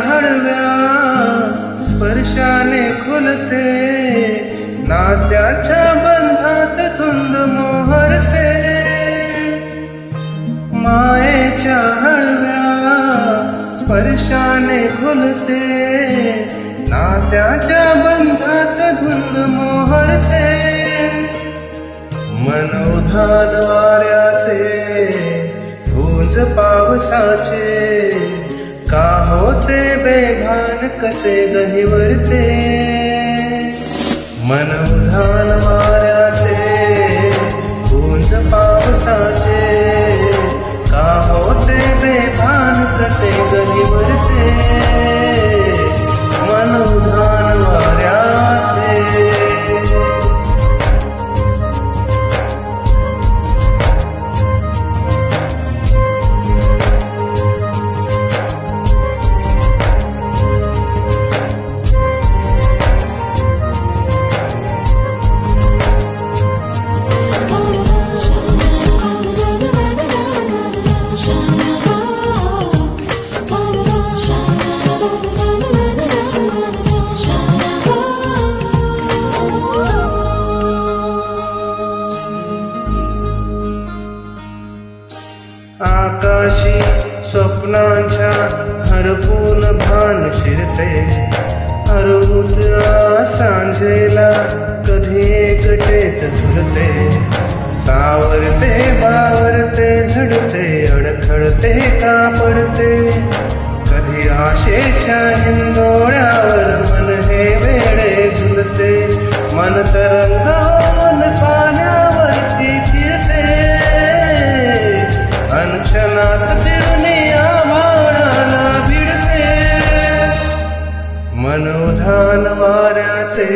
हळव्या स्पर्शाने खुलते, नात्याच्या बंधात धुंद मोहरते. मायेच्या हळव्या स्पर्शाने खुलते, नात्याच्या बंधात धुंद मोहरते. मन उधाण वाऱ्याचे, गुंज पावसाचे, का होते बेभान कसे गहिवरते. मन उधाण वाऱ्याचे, गुंज पावसाचे, का होते बेभान कसे गहिवरते. मन उधाण वाऱ्याचे. आकाशी स्वप्नांच्या हरपून भान शिरते, हरवूत सांजेला कधी एकटेच झुलते. सावरते बावरते झडते, अडखळते का पडते. कधी आशेच्या हिंदोळ्यावर मन हे वेडे झुलते. मन तरंगावन पाण्यावरती फिरते, अनक्षणात फिरणे आभाळाला भिडते. मन उधाण वाऱ्याचे,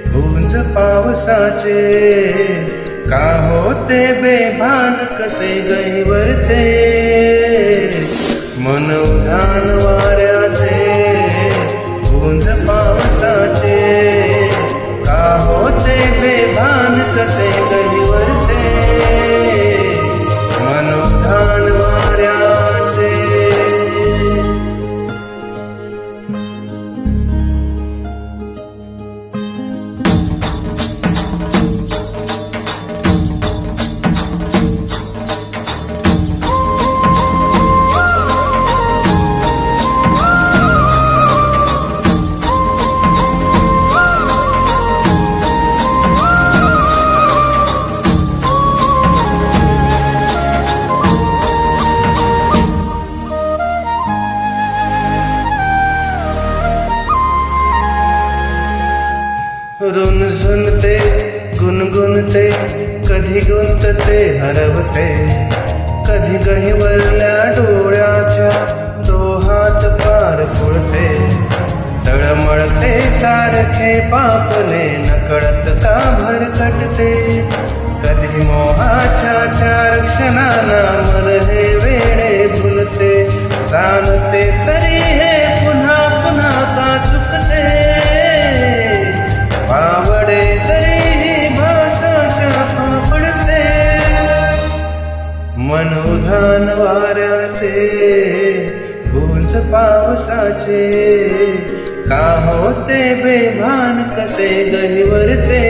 गुंज पावसाचे, का होते बेभान कसे गहिवरते. मन उधाण वाऱ्याचे, गुंज पावसाचे, का होते बेभान कसे गहिवरते. मन उधाण वाऱ्याचे. रुणझुनते गुणगुणते, कधी गुंतते हरवते. कधी गहिवरल्या डोळ्याच्या डोहात पार फुलते. तळमळते सारखे पापने, नकळत का भरकटते. कधी मोहाच्या चार क्षणांना मन हे वेडे भुलते. जाणते तरी हे पुन्हा पुन्हा का चुकते. पावडे जरी भाषाच्या फापडते. मन उधाण वाऱ्याचे, गुंज पावसाचे, का होते बेभान कसे गहिवरते.